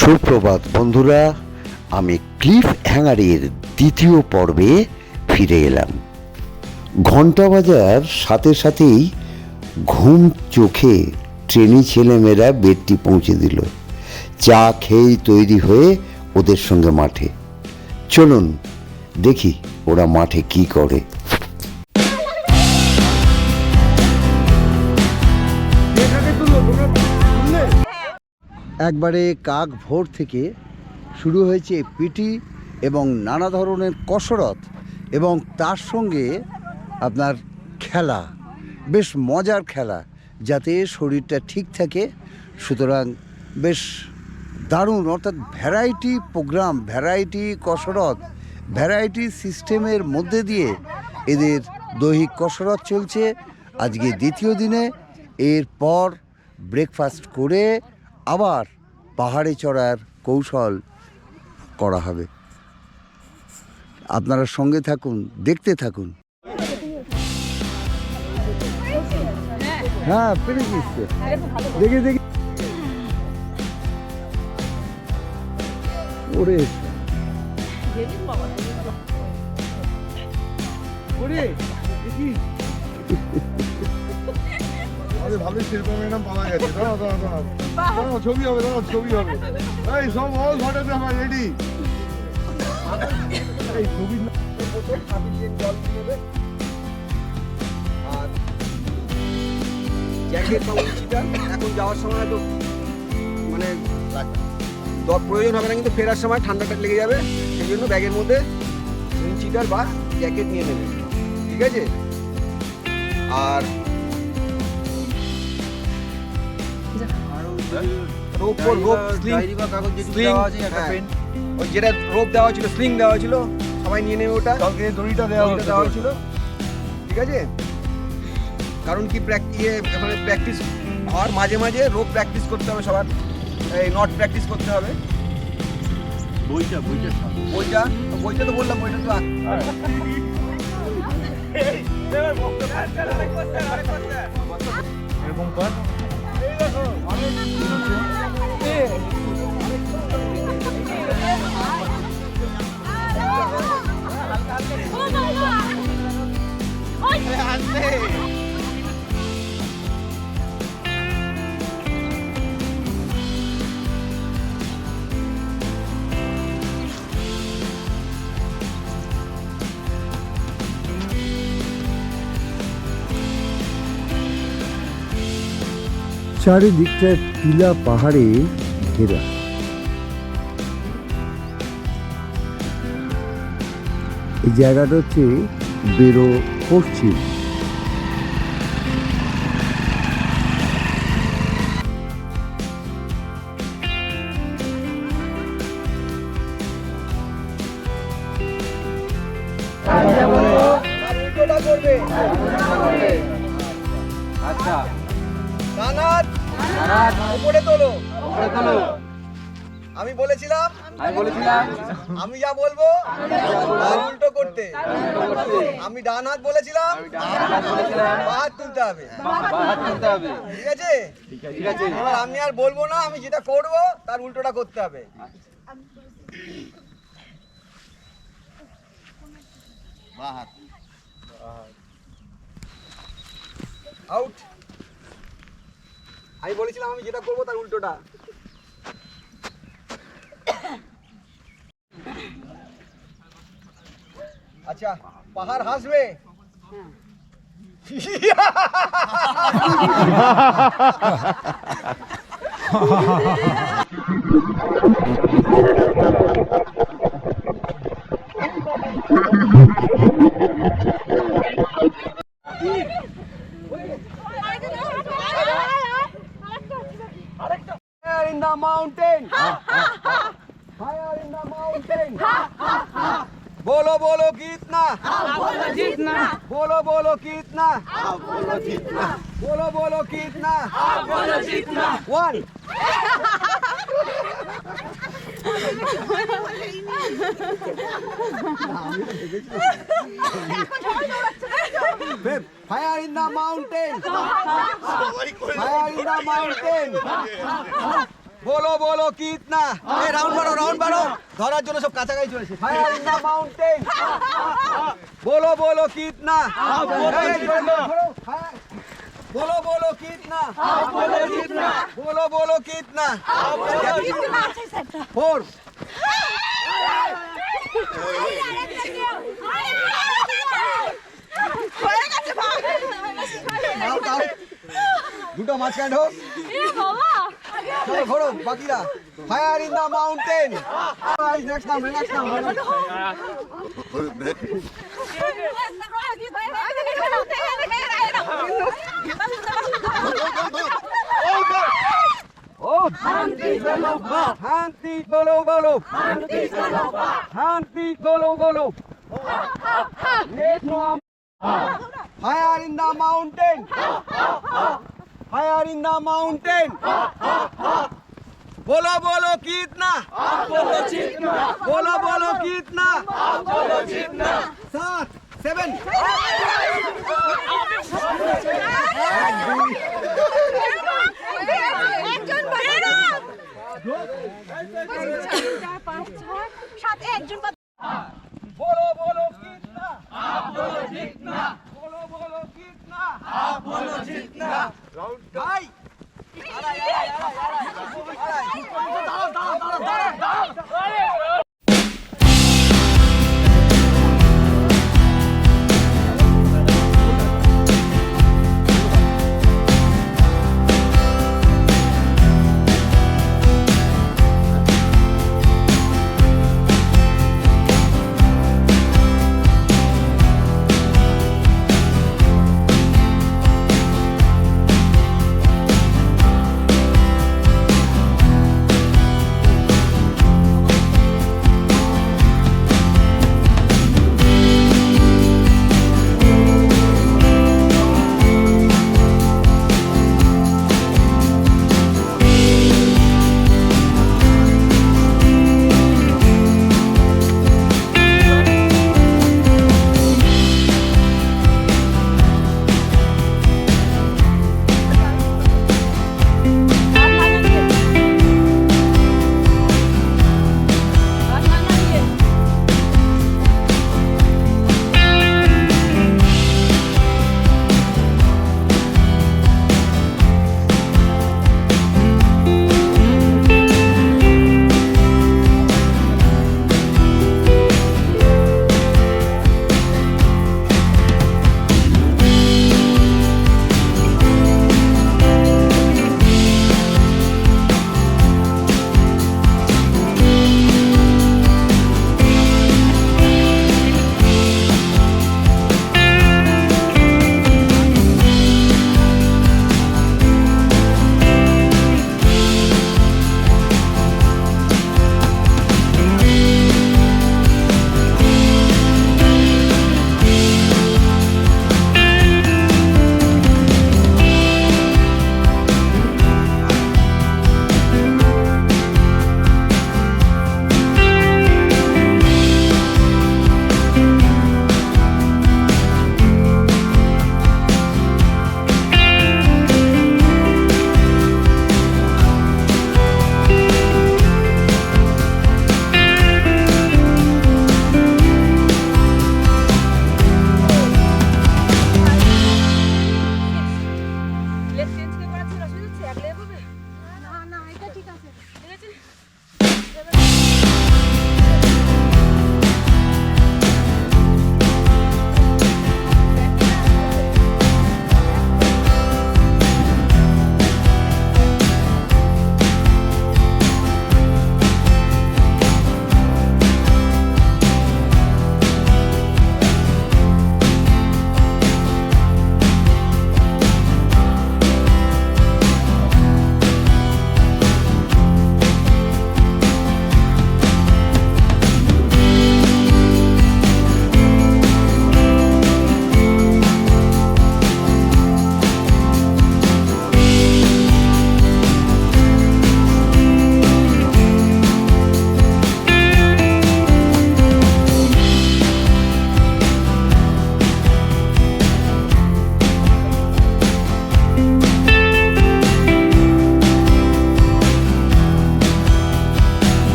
সুপ্রভাত বন্ধুরা, আমি ক্লিফ হ্যাঙ্গারের দ্বিতীয় পর্বে ফিরে এলাম। ঘন্টা বাজার সাথে সাথেই ঘুম চোখে ট্রেনি ছেলেমেয়েরা বেডটি পৌঁছে দিল। চা খেয়েই তৈরি হয়ে ওদের সঙ্গে মাঠে। চলুন দেখি ওরা মাঠে কি করে। একবারে কাক ভোর থেকে শুরু হয়েছে পিটি এবং নানা ধরনের কসরত এবং তার সঙ্গে আপনার খেলা, বেশ মজার খেলা, যাতে শরীরটা ঠিক থাকে। সুতরাং বেশ দারুণ, অর্থাৎ ভ্যারাইটি প্রোগ্রাম, ভ্যারাইটি কসরত, ভ্যারাইটি সিস্টেমের মধ্যে দিয়ে এদের দৈহিক কসরত চলছে আজকে দ্বিতীয় দিনে। এরপর ব্রেকফাস্ট করে আবার পাহাড়ে চড়ার কৌশল করা হবে। আপনারা সঙ্গে থাকুন, দেখতে থাকুন। হ্যাঁ, পেরে গেছে, দেখে দেখে ওরে ভালো শিল্প ম্যাডাম পাওয়া গেছে। দাঁড়াও, ছবি হবে, ছবি হবে। এই সব অল ফটোগ্রাফার রেডি। এই ছবি আর জ্যাকেট বা উচিটা এখন যাওয়ার সময় তো মানে প্রয়োজন হবে না, কিন্তু ফেরার সময় ঠান্ডাটা লেগে যাবে, সেই জন্য ব্যাগের মধ্যে উইন্ডচিটার বা জ্যাকেট নিয়ে নেবে, ঠিক আছে? আর ওই যেটা রোপ দেওয়া ছিল, স্লিং দেওয়া ছিল, সবাই নিয়ে নেবে ওটা। দড়িটা দেওয়া ছিল, ঠিক আছে? কারণ কি ওখানে প্র্যাকটিস হওয়ার মাঝে মাঝে রোপ প্র্যাকটিস করতে হবে সবার, এই নট প্র্যাকটিস করতে হবে। বইটা তো বললাম, বইটা তো এরকম কর। চারিদিকটা টিলা পাহাড়ে ঘেরা। এই জায়গাটা হচ্ছে বেরো পশ্চিম। আচ্ছা, উপরে তোলো। আমি বলেছিলাম আমি যা বলবো তার উল্টো করতে। আমি ডান হাত বলেছিলাম বাঁ হাত তুলতে হবে, ঠিক আছে? এবার আমি আর বলবো না, আমি যেটা করবো তার উল্টোটা করতে হবে। বাঁ হাত আউট। আমি বলেছিলাম আমি যেটা করবো তার উল্টোটা। আচ্ছা, পাহাড় হাসবে। Fire in the mountain. Fire in the mountain. बोलो बोलो कितना, बोलो बोलो कितना, बोलो बोलो कितना, one. Fire in the mountain. Fire in the mountain. बोलो बोलो कितना ए राउंड मारो ধরার জন্য সব কাছাকাছি চলেছে ফায়ার ইন দা মাউন্টেন बोलो बोलो कितना बोलो बोलो कितना बोलो बोलो कितना 4 দুটো মাঝখানে ঢোক চলো ঘোরো বাকিরা fire in the mountain next নাম ও শান্তি বলো বলো শান্তি বলো বলো fire in the mountain fire in the mountain बोलो बोलो कितना बोलो बोलो कितना 7 7 बोलो बोलो कितना बोलो बोलो कितना भाई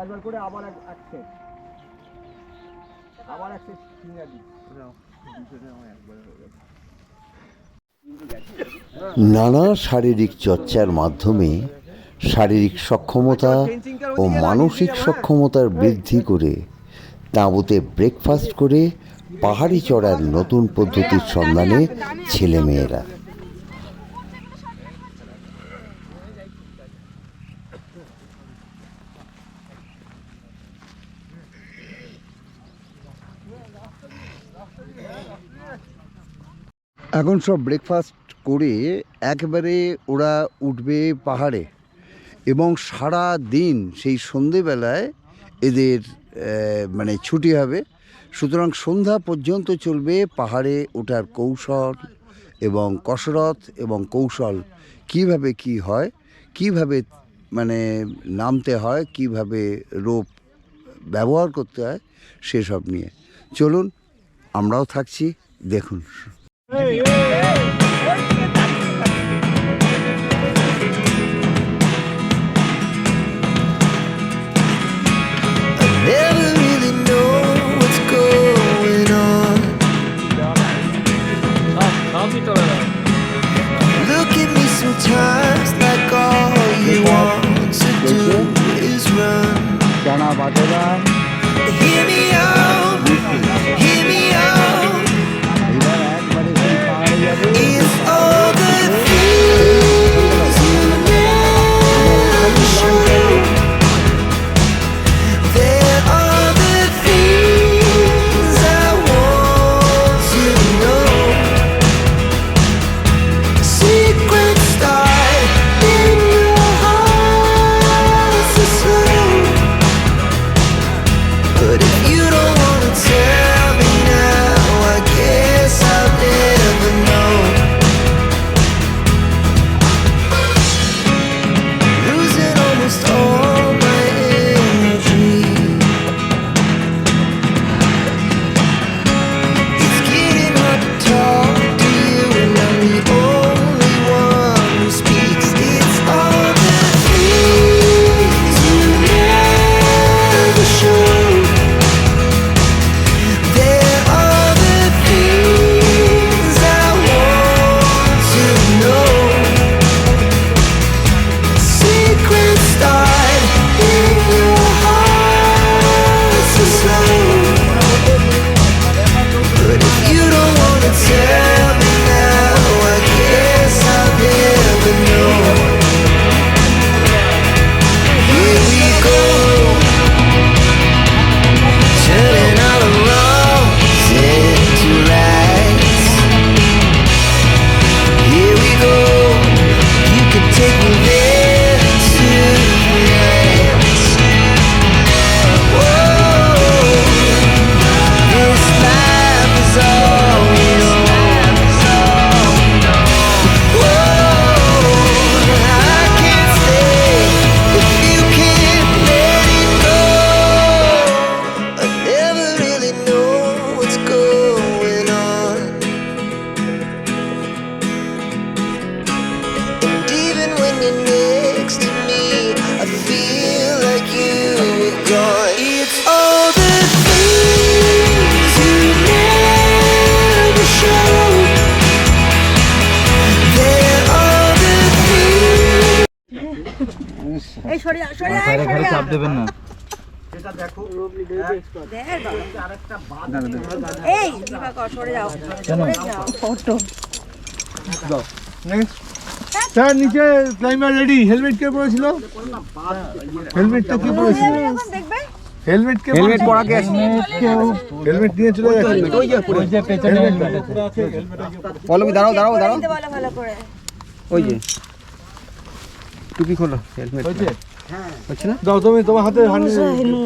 5বার করে আবার এক সেট, আবার এক সেট ফিঙ্গার দিই। নানা শারীরিক চর্চার মাধ্যমে শারীরিক সক্ষমতা ও মানসিক সক্ষমতার বৃদ্ধি করে তাঁবুতে ব্রেকফাস্ট করে পাহাড়ি চড়ার নতুন পদ্ধতির সন্ধানে ছেলেমেয়েরা। এখন সব ব্রেকফাস্ট করে একেবারে ওরা উঠবে পাহাড়ে এবং সারা দিন সেই সন্ধেবেলায় এদের মানে ছুটি হবে। সুতরাং সন্ধ্যা পর্যন্ত চলবে পাহাড়ে ওঠার কৌশল এবং কসরত এবং কৌশল, কিভাবে কি হয়, কিভাবে মানে নামতে হয়, কিভাবে রোপ ব্যবহার করতে হয় সেসব নিয়ে। চলুন আমরাও থাকছি, দেখুন। Never really know what's going on. Look at me sometimes like all you want to do is run. জানা বাটেরা Hear me out, hear me out. এবার একবারে সেই পাহাড়ে যাবে। It's all the things you never show. There are the things I want to know. Secrets start in your heart so slow. But if you don't wanna tell me now, I guess I'll never know. Losing almost all my energy. It's getting hard to talk to you, and I'm the only one who speaks. It's all the things you never show. There are the things I want to know. Secrets start in your heart so slow. But if you don't wanna tell me now, I guess I'll never know. Here we go, turning all the wrongs into rights. Here we go, you can take me there tonight. Whoa, this life is all we know. Whoa, I can't stay if you can't let it go. I never really know what's going on. And even when you're next to me, I feel like you were gone. It's all the things you never show. There are the things. এই সরিয়া সরিয়া সরিয়া চাপ দেবেন না এটা দেখো এই দিবাকর সরে যাও সরে যাও ফটো নেক্সট স্যার নিচে ক্লাইম্বার রেডি। হেলমেট কে পরেছিল? হেলমেটটা কে পরেছিল? এখন দেখবে হেলমেট কে হেলমেট পরা কে আছে? হেলমেট নিয়ে চলে গেছে। ওই যে পুরো যে পেছনে পলমি দাঁড়াও দাঁড়াও দাঁড়াও, দিতে বলো ভালো করে ওই যে টুপি খোলো, হেলমেট হচ্ছে হ্যাঁ হচ্ছে না? দাও তুমি তোমার হাতে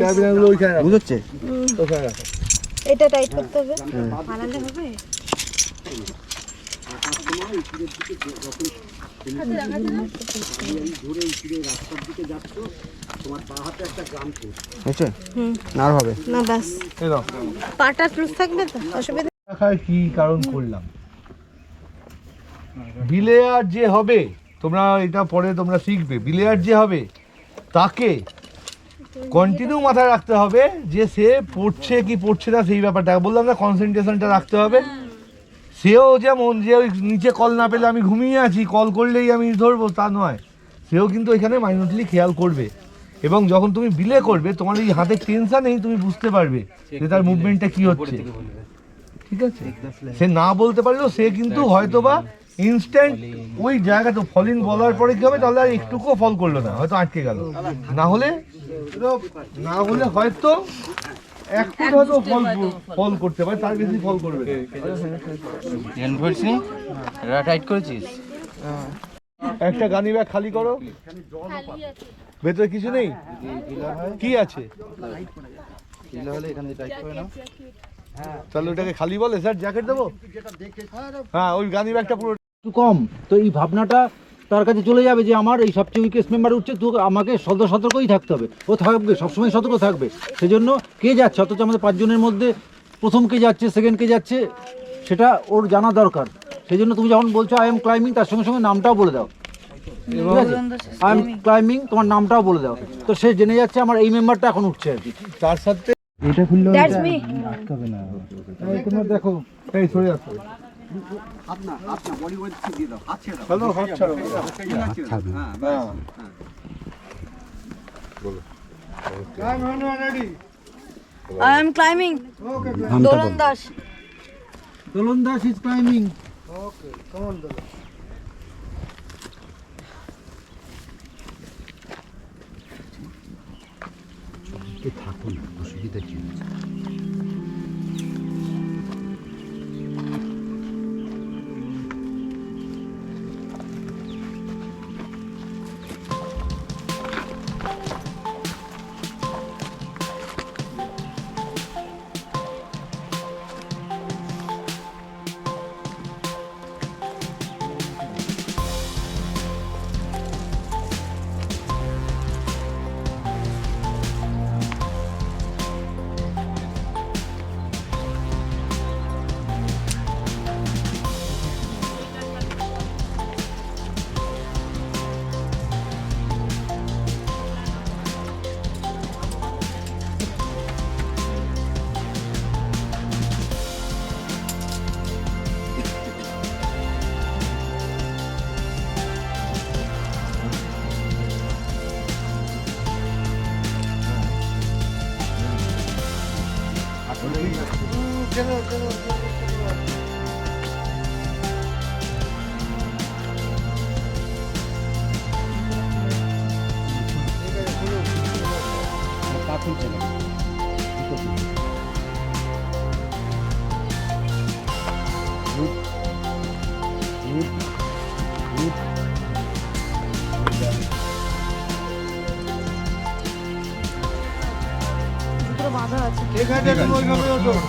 ক্যাবিনেটগুলো ওইখানে রাখো। বুঝছে ওইখানে রাখো। এটা টাইট করতে হবে বানালে হবে হচ্ছে না আর হবে না বাস এই দাও। পাটা ক্রুজ থাকবে তো অসুবিধা দেখার কি কারণ করলাম, বিলেয়ার যে হবে, তোমরা এটা পরে তোমরা শিখবে, বিলেয়ার যে হবে তাকে কন্টিনিউ মাথায় রাখতে হবে যে সে পড়ছে কি পড়ছে না সেই ব্যাপারটা বললাম না, কনসেন্ট্রেশনটা রাখতে হবে। সেও যেমন যে ওই নিচে কল না পেলে আমি ঘুমিয়ে আছি, কল করলেই আমি ধরবো তা নয়, সেও কিন্তু এখানে মাইনরলি খেয়াল করবে। এবং যখন তুমি বিলে করবে তোমার এই হাতে টেনশানেই তুমি বুঝতে পারবে যে তার মুভমেন্টটা কি হচ্ছে, ঠিক আছে? সে না বলতে পারলেও সে কিন্তু হয়তো বা ইনস্ট্যান্ট ওই জায়গাতে ফলিং বলার পরে কি হবে, তাহলে আর একটুকুও ফল করলো না, হয়তো আটকে গেল, না হলে হয়তো এক ফুট হয়তো ফল করতে পারে, তার বেশি ফল করবে না। টাইট করেছিস? একটা গানি ব্যাগ খালি করো, ভেতরে কিছু নেই, কি আছে? তাহলে ওটাকে খালি বলে স্যার জ্যাকেট দেবো, হ্যাঁ ওই গানি ব্যাগটা পুরো একটু কম, তো এই ভাবনাটা তার কাছে চলে যাবে যে আমার এই সবচেয়ে উইকেস্ট মেম্বার উঠছে, তো আমাকে সতর্কই থাকতে হবে, ও থাকবে সবসময় সতর্ক থাকবে। সেজন্য কে যাচ্ছে, অথচ আমাদের 5 জনের মধ্যে প্রথম কে যাচ্ছে, সেকেন্ড কে যাচ্ছে, সেটা ওর জানা দরকার। সেই জন্য তুমি যখন বলছো আই এম ক্লাইম্বিং, তার সঙ্গে সঙ্গে নামটাও বলে দাও, ঠিক আছে? আই এম ক্লাইম্বিং, তোমার নামটাও বলে দাও, তো সে জেনে যাচ্ছে আমার এই মেম্বারটা এখন উঠছে আর কি। তার সাথে এটা খুললে দ্যাটস মি। আটকাবে না। তোমরা দেখো এই সরে আসো, আপনার বডি ওয়েট দিয়ে দাও, হাত ছেড়ে দাও। হ্যালো হাত ছাড়ো, হ্যাঁ, I am climbing. Dolon Das. Dolon Das is climbing. থাকুন, অসুবিধা কি হচ্ছে?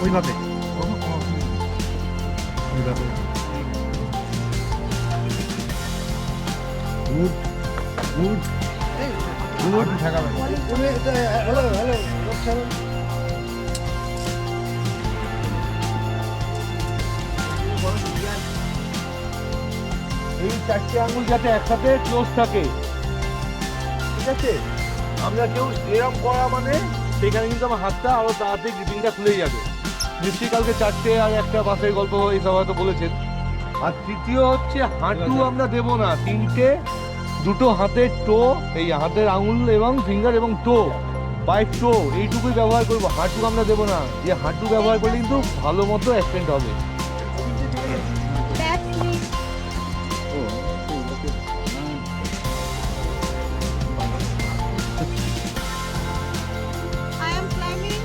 ওইভাবে এই 4টে আঙুল যাতে একসাথে ক্লোজ থাকে, ঠিক আছে? আমরা কেউ এরকম করা মানে সেখানে কিন্তু আমার হাতটা আরো তাড়াতাড়ি গ্রিপিংটা খুলে যাবে। নিশ্চয়ই কালকে 4টে আর একটা বাসের গল্প এইসব হয়তো বলেছেন। আর তৃতীয় হচ্ছে হাঁটু আমরা দেবো না, 3টে, 2টো হাতের টো, এই হাতের আঙুল এবং ফিঙ্গার এবং টো, পায়ের টো, এইটুকুই ব্যবহার করবো, হাঁটু আমরা দেবো না। যে হাঁটু ব্যবহার করলে কিন্তু ভালো মতো অ্যাক্সেন্ট হবে। I am climbing.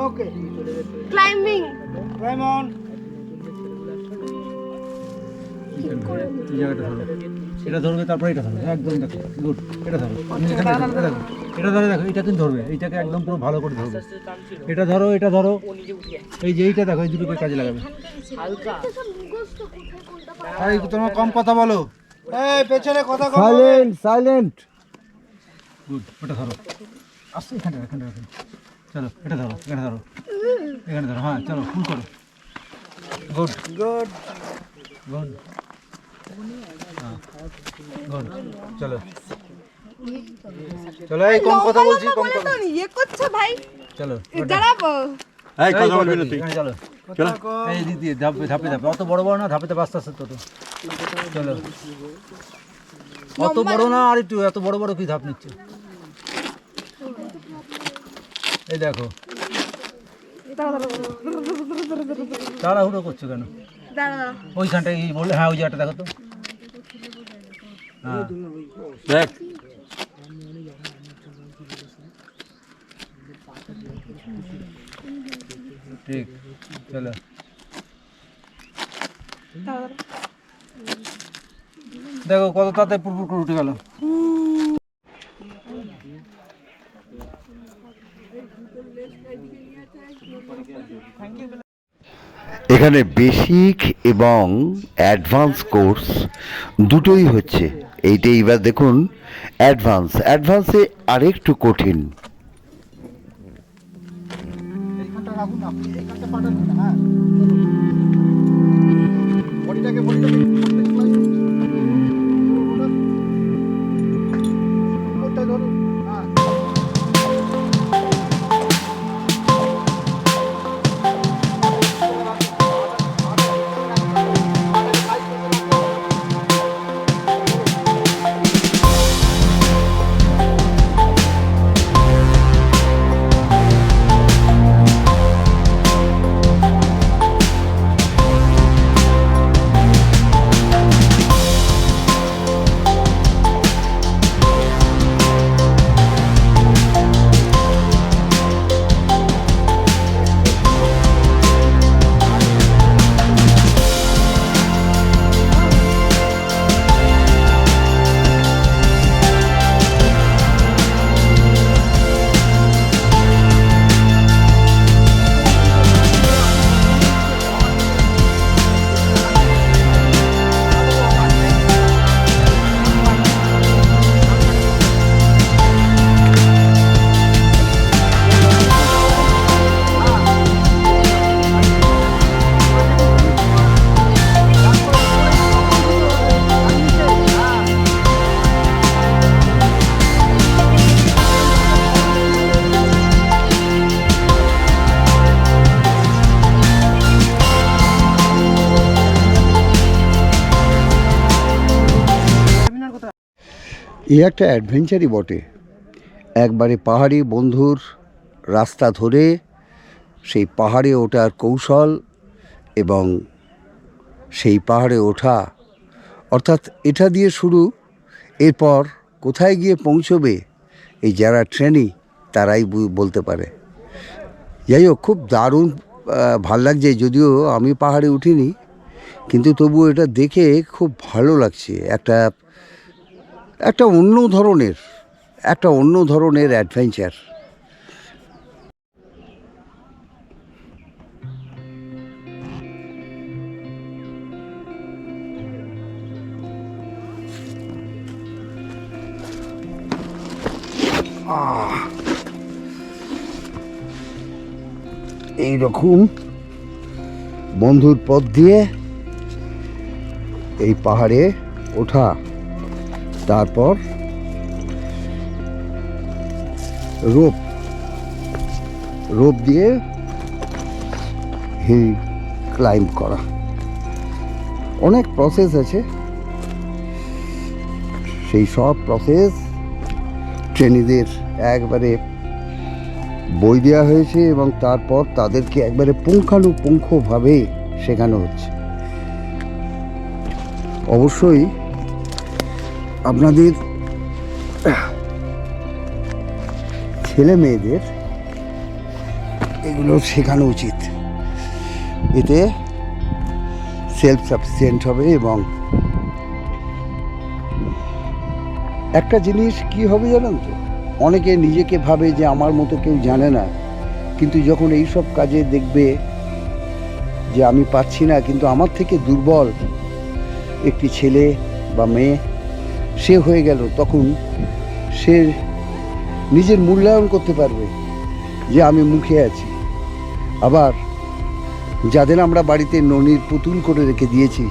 Okay climbing. Claim on. এই জায়গাটা ধরো, এটা ধরবে, তারপরে এটা ধরবে, একদম দেখো, গুড, এটা ধরো, এটা দেখো, এটা ধরে দেখো, এটা কিন্তু ধরবে, এইটাকে একদম পুরো ভালো করে ধরবে, এটা ধরো, এটা ধরো, এই যে এইটা দেখো, এই দুটোকে কাজে লাগাবে। এই তোমার কম কথা বলো, এই পেছনে কথা কম হবে। Silent silent. গুড, ওটা ধরো, আসছে এখানে এখানে রাখো, চলো এটা ধরো, এখানে ধরো, এখানে ধরো, হ্যাঁ চলো ফুল করো, গুড গুড। গুড, হ্যাঁ গুড, চলো চলো, এই কম কথা বলছি, কম কথা, ইয়ে করছো ভাই, চলো দাঁড়াবো। এই কথা বলবি না তুই, চলো এই দিদি ধাপে ধাপে ধাপে, অত বড় বড় না, ধাপে ধাপে আস্তে আস্তে তো, চলো অত বড় না, আর একটু, এত বড় বড় কি ধাপ নিচ্ছে, এই দেখো তাড়াহুড়ো করছো কেন, দাঁড়া ওইখানটায় এই বললে, হ্যাঁ ওই জায়গাটা দেখো তো, হ্যাঁ দেখ, ঠিক, চলো দেখো কত তাতে পুরপুর করে উঠে গেল। এখানে বেসিক এবং অ্যাডভান্স কোর্স দুটোই হচ্ছে। এইটা এবার দেখুন অ্যাডভান্সে আরেকটু কঠিন। এ একটা অ্যাডভেঞ্চারই বটে। একবারে পাহাড়ি বন্ধুর রাস্তা ধরে সেই পাহাড়ে ওঠার কৌশল এবং সেই পাহাড়ে ওঠা, অর্থাৎ এটা দিয়ে শুরু, এরপর কোথায় গিয়ে পৌঁছবে এই যারা ট্রেনি তারাই বলতে পারে। যাই হোক, খুব দারুণ ভাল লাগছে, যদিও আমি পাহাড়ে উঠিনি, কিন্তু তবুও এটা দেখে খুব ভালো লাগছে। একটা অন্য ধরনের অ্যাডভেঞ্চার। এইরকম বন্ধুর পথ দিয়ে এই পাহাড়ে ওঠা, তারপর রোপ দিয়ে হিল ক্লাইম্ব করা, অনেক প্রসেস আছে। সেই সব প্রসেস ট্রেনিদের একবারে বই দেওয়া হয়েছে এবং তারপর তাদেরকে একবারে পুঙ্খানুপুঙ্খভাবে শেখানো হচ্ছে। অবশ্যই আপনাদের ছেলে মেয়েদের এগুলো শেখানো উচিত। এতে সেলফ সাফিসিয়েন্ট হবে। এবং একটা জিনিস কি হবে জানেন তো, অনেকে নিজেকে ভাবে যে আমার মতো কেউ জানে না, কিন্তু যখন এই সব কাজে দেখবে যে আমি পাচ্ছি না, কিন্তু আমার থেকে দুর্বল একটি ছেলে বা মেয়ে সে হয়ে গেল, তখন সে নিজের মূল্যায়ন করতে পারবে যে আমি মুখে আছি। আবার যাদের আমরা বাড়িতে ননির পুতুল করে রেখে দিয়েছি,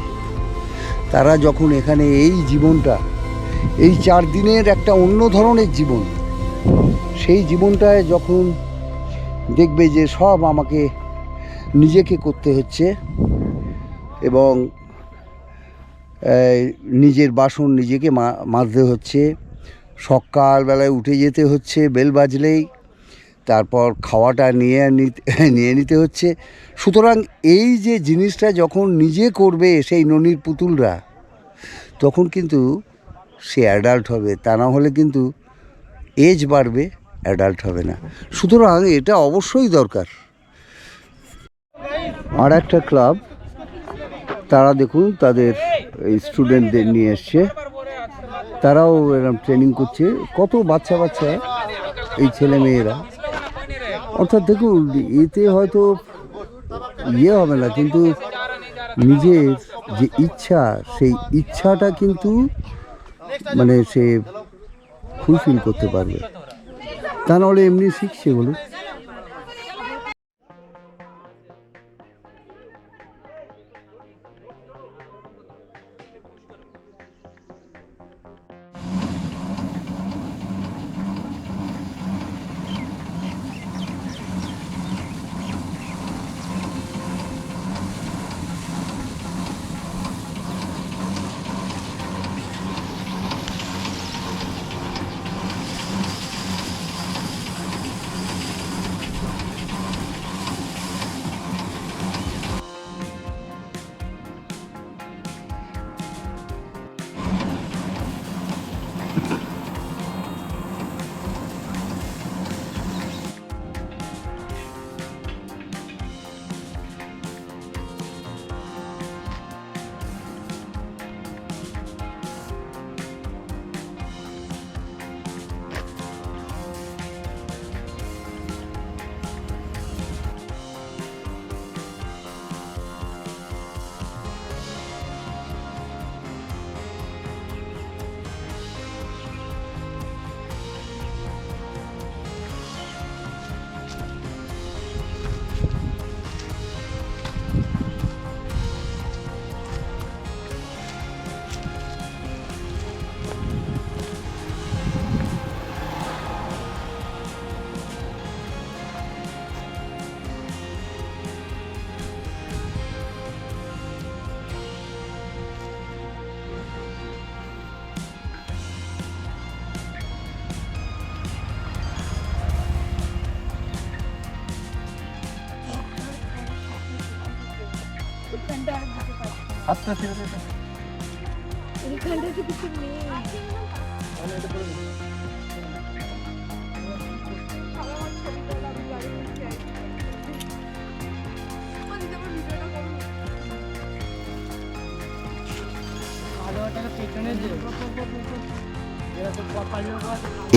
তারা যখন এখানে এই জীবনটা, এই 4 দিনের একটা অন্য ধরনের জীবন, সেই জীবনটায় যখন দেখবে যে সব আমাকে নিজেকে করতে হচ্ছে এবং নিজের বাসন নিজেকে মাজতে হচ্ছে, সকালবেলায় উঠে যেতে হচ্ছে বেল বাজলেই, তারপর খাওয়াটা নিয়ে নিতে হচ্ছে। সুতরাং এই যে জিনিসটা যখন নিজে করবে সেই ননির পুতুলরা, তখন কিন্তু সে অ্যাডাল্ট হবে। তা না হলে কিন্তু এজ বাড়বে, অ্যাডাল্ট হবে না। সুতরাং এটা অবশ্যই দরকার। আর একটা ক্লাব, তারা দেখুন তাদের স্টুডেন্টদের নিয়ে এসছে, তারাও এরকম ট্রেনিং করছে। কত বাচ্চা বাচ্চা এই ছেলে মেয়েরা, অর্থাৎ দেখুন এতে হয়তো ইয়ে হবে না, কিন্তু নিজের যে ইচ্ছা, সেই ইচ্ছাটা কিন্তু মানে সে ফুলফিল করতে পারবে। তা নাহলে এমনি শিখছে বলুন।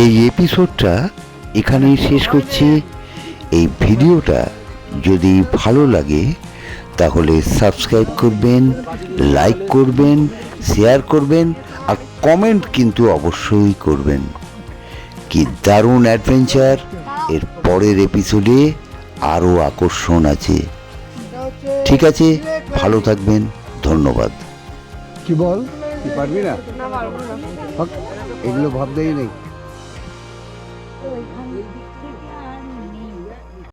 এই এপিসোডটা এখানেই শেষ করছি। এই ভিডিওটা যদি ভালো লাগে তাহলে সাবস্ক্রাইব করবেন, লাইক করবেন, শেয়ার করবেন আর কমেন্ট কিন্তু অবশ্যই করবেন। কি দারুণ অ্যাডভেঞ্চার! এর পরের এপিসোডে আরও আকর্ষণ আছে। ঠিক আছে, ভালো থাকবেন, ধন্যবাদ। কি বল, তুই পারবি না? এগুলো ভাবতেই নেই।